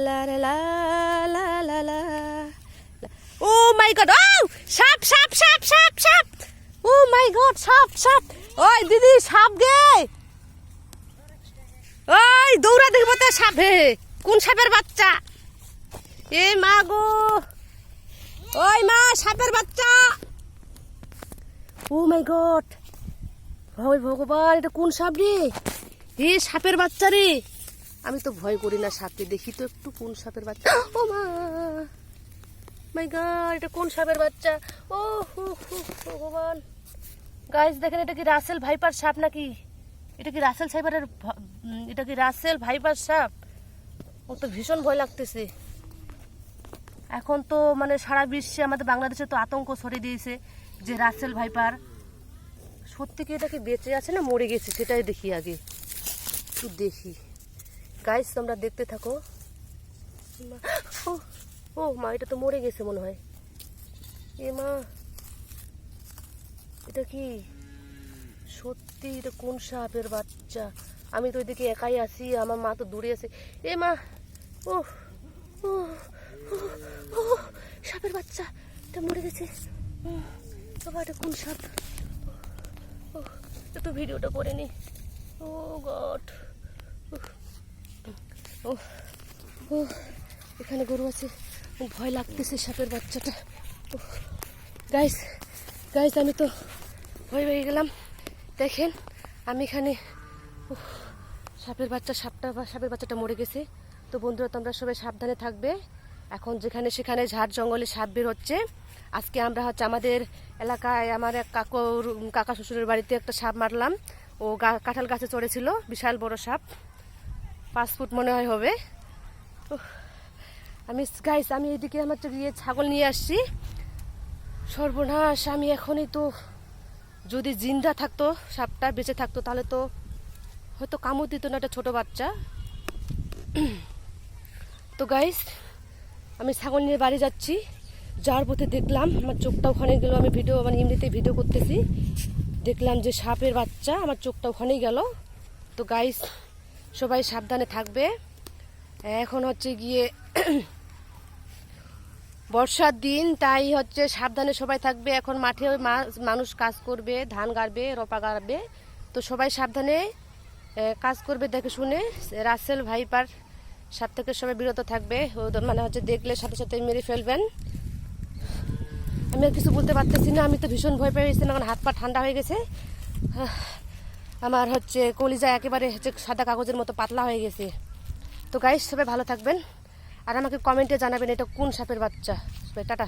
লা লা লা লা লা। ও মাই গড, ও সাপ সাপ সাপ সাপ সাপ, ও মাই গড সাপ সাপ। ওই দিদি সাপ গে, ওই দৌড়া দেখবো তো সাপ। হে কোন সাপের বাচ্চা? এ মা গো, ওই মা সাপের বাচ্চা। ও মাই গড, ওই ভগবান এটা কোন সাপ রে? এ সাপের বাচ্চা রে। আমি তো ভয় করি না সাপকে, দেখি তো একটু কোন সাপের বাচ্চা। ও মা মাই গড, এটা কোন সাপের বাচ্চা? ও ভগবান। গাইস দেখেন, এটা কি রাসেল ভাইপার সাপ নাকি? এটা কি রাসেল ভাইপারের, এটা কি রাসেল ভাইপার সাপ? ও তো ভীষণ ভয় লাগতেছে। এখন তো মানে সারা বিশ্বে, আমাদের বাংলাদেশে তো আতঙ্ক ছড়িয়ে দিয়েছে যে রাসেল ভাইপার সত্যি কি এটা কি বেঁচে আছে না মরে গেছে, সেটাই দেখি আগে একটু দেখি। গাইস তোমরা দেখতে থাকো। ও মা, এটা তো মরে গেছে মনে হয়। এ মা, এটা কি সত্যি? এটা কোন সাপের বাচ্চা? আমি তো ওইদিকে একাই আছি, আমার মা তো দূরে আছে। এ মা, ও ও ও সাপের বাচ্চা, এটা মরে গেছে। বাবা এটা কোন সাপ? একটু ভিডিওটা করে নি। ও গড, ও ও এখানে গরু আছে, ভয় লাগতেছে সাপের বাচ্চাটা। গাইস গাইস আমি তো ভয় হয়ে গেলাম। দেখেন আমি এখানে, সাপের বাচ্চাটা মরে গেছে। তো বন্ধুরা তোমরা সবাই সাবধানে থাকবে। এখন যেখানে সেখানে ঝাড় জঙ্গলে সাপ বের হচ্ছে। আজকে আমরা হচ্ছে আমাদের এলাকায় আমার এক কাকা শ্বশুরের বাড়িতে একটা সাপ মারলাম। ও কাঁঠাল গাছে চড়েছিল, বিশাল বড় সাপ, 5 ফুট মনে হয় হবে। আমি এদিকে আমার গিয়ে ছাগল নিয়ে আসছি। সর্বনাশ, আমি এখনই তো, যদি জিন্দা থাকতো সাপটা, বেঁচে থাকতো, তাহলে তো হয়তো কামড় দিত না, একটা ছোট বাচ্চা। তো গাইস আমি ছাগল নিয়ে বাড়ি যাচ্ছি। যাওয়ার পথে দেখলাম, আমার চোখটা ওখানে গেল। আমি এমনিতেই ভিডিও করতেছি, দেখলাম যে সাপের বাচ্চা, আমার চোখটা ওখানেই গেল। তো গাইস সবাই সাবধানে থাকবে। এখন হচ্ছে গিয়ে বর্ষার দিন, তাই হচ্ছে সাবধানে সবাই থাকবে। এখন মাঠে মানুষ কাজ করবে, ধান গাড়বে, রপা গাড়বে। তো সবাই সাবধানে কাজ করবে, দেখে শুনে। রাসেল ভাইপার সাপ থেকে সবাই বিরত থাকবে, মানে হচ্ছে দেখলে সাথে সাথে মেরে ফেলবেন। আমি আর কিছু বলতে পারতেছি না, আমি তো ভীষণ ভয় পেয়ে গেছি, এখন হাত পা ঠান্ডা হয়ে গেছে। আমার হচ্ছে কলিজা একেবারে হচ্ছে সাদা কাগজের মতো পাতলা হয়ে গেছে। তো গাইস সবাই ভালো থাকবেন, আর আমাকে কমেন্টে জানাবেন এটা কোন সাপের বাচ্চা। টাটা।